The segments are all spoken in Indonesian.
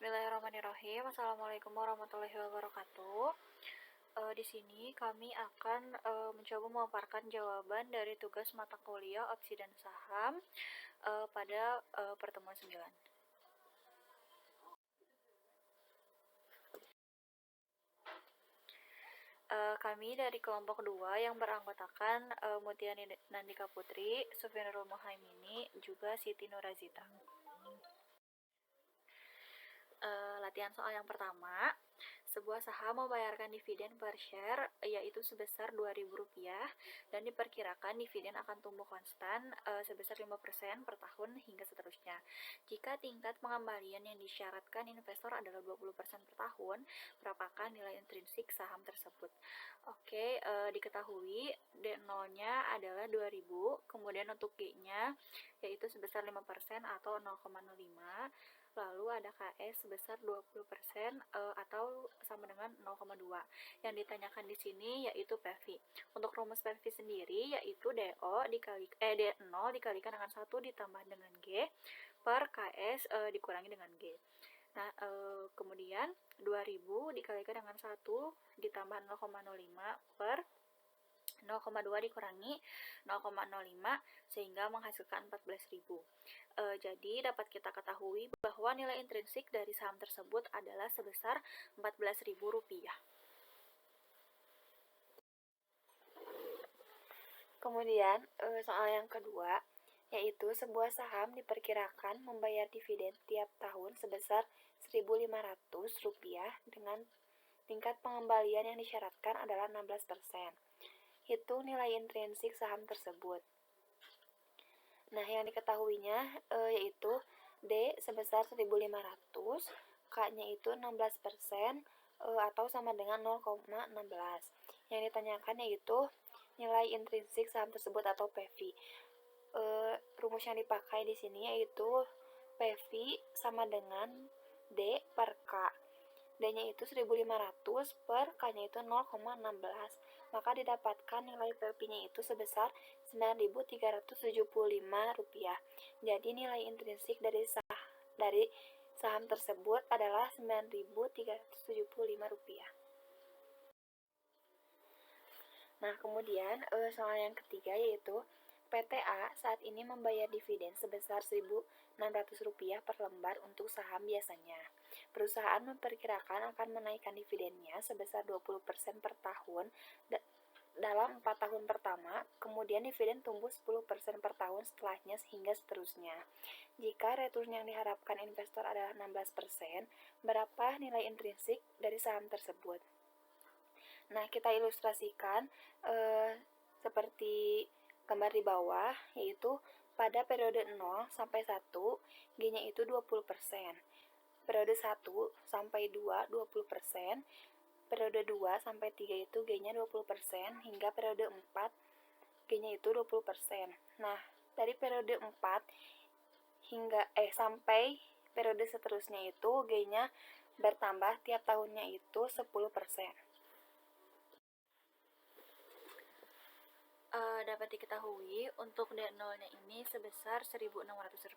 Bismillahirrahmanirrahim. Assalamualaikum warahmatullahi wabarakatuh. Di sini kami akan mencoba memaparkan jawaban dari tugas mata kuliah opsi dan saham pada pertemuan 9. Kami dari kelompok 2 yang beranggotakan Mutia Nandika Putri, Sufianurul Muhaimini, juga Siti Nurazita. Latihan soal yang pertama, sebuah saham membayarkan dividen per share yaitu sebesar Rp2.000 dan diperkirakan dividen akan tumbuh konstan sebesar 5% per tahun hingga seterusnya. Jika tingkat pengembalian yang disyaratkan investor adalah 20% per tahun, berapakah nilai intrinsik saham tersebut? Oke, diketahui D0-nya adalah 2.000, kemudian untuk G-nya yaitu sebesar 5% atau 0,05. Lalu ada KS sebesar 20% atau sama dengan 0,2. Yang ditanyakan di sini yaitu PEVI. Untuk rumus PEVI sendiri yaitu D0 dikalikan dengan 1 ditambah dengan G per KS dikurangi dengan G. Nah, kemudian 2000 dikalikan dengan 1 ditambah 0,05 per 0,2 dikurangi 0,05 sehingga menghasilkan 14.000. Jadi dapat kita ketahui bahwa nilai intrinsik dari saham tersebut adalah sebesar Rp14.000. Kemudian soal yang kedua yaitu sebuah saham diperkirakan membayar dividen tiap tahun sebesar Rp1.500 dengan tingkat pengembalian yang disyaratkan adalah 16%. Hitung nilai intrinsik saham tersebut. Nah, yang diketahuinya yaitu D sebesar 1.500, K-nya itu 16% atau sama dengan 0,16. Yang ditanyakan yaitu nilai intrinsik saham tersebut atau PEVI. Rumus yang dipakai di sini yaitu PEVI sama dengan D per K. D-nya itu 1.500 per K-nya itu 0,16. Maka didapatkan nilai PEVI-nya itu sebesar Rp9.375. Jadi nilai intrinsik dari saham tersebut adalah Rp9.375. Nah, kemudian soal yang ketiga yaitu PTA saat ini membayar dividen sebesar Rp1.600 per lembar untuk saham biasanya. Perusahaan memperkirakan akan menaikkan dividennya sebesar 20% per tahun dalam 4 tahun pertama, kemudian dividen tumbuh 10% per tahun setelahnya hingga seterusnya. Jika return yang diharapkan investor adalah 16%, berapa nilai intrinsik dari saham tersebut? Nah, kita ilustrasikan seperti gambar di bawah, yaitu pada periode 0 sampai 1, G-nya itu 20%. Periode 1 sampai 2, 20%. Periode 2 sampai 3 itu G-nya 20%, hingga periode 4, G-nya itu 20%. Nah, dari periode 4 sampai periode seterusnya itu G-nya bertambah tiap tahunnya itu 10%. Dapat diketahui untuk D0-nya ini sebesar Rp1.600,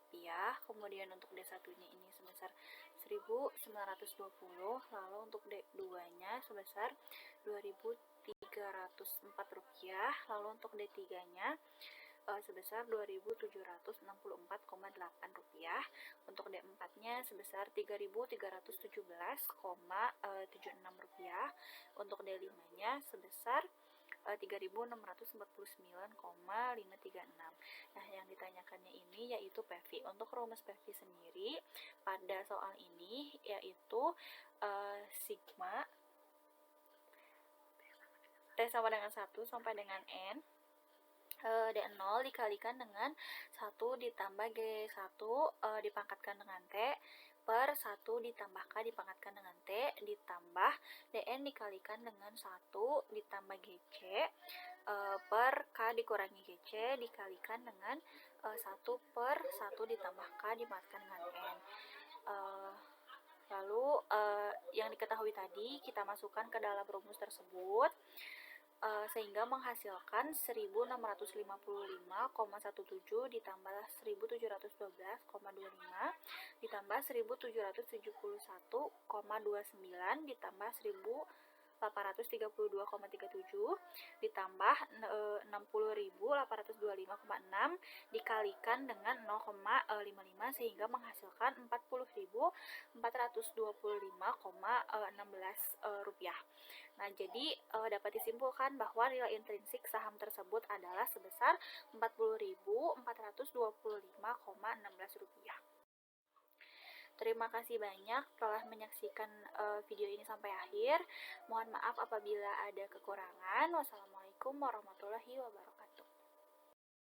kemudian untuk D1-nya ini sebesar Rp1.920, lalu untuk D2-nya sebesar Rp2.304, lalu untuk D3-nya sebesar Rp2.764,8, untuk D4-nya sebesar Rp3.317,76, untuk D5-nya sebesar Rp3.649,536. Nah, yang ditanyakannya ini yaitu PEVI. Untuk rumus PEVI sendiri pada soal ini yaitu sigma T sama dengan 1 sampai dengan N. D0 dikalikan dengan 1 ditambah G1 dipangkatkan dengan T per 1 ditambah K dipangkatkan dengan T ditambah Dn dikalikan dengan 1 ditambah Gc per K dikurangi Gc dikalikan dengan 1 per 1 ditambah K dipangkatkan dengan N. Lalu yang diketahui tadi kita masukkan ke dalam rumus tersebut. sehingga menghasilkan 1655,17 ditambah 1712,25 ditambah 1771,29 ditambah 1832,37 ditambah 60.825,6 dikalikan dengan 0,55 sehingga menghasilkan 40.425,16 rupiah. Nah, jadi dapat disimpulkan bahwa nilai intrinsik saham tersebut adalah sebesar 40.425,16 rupiah. Terima kasih banyak telah menyaksikan video ini sampai akhir. Mohon maaf apabila ada kekurangan. Wassalamualaikum warahmatullahi wabarakatuh.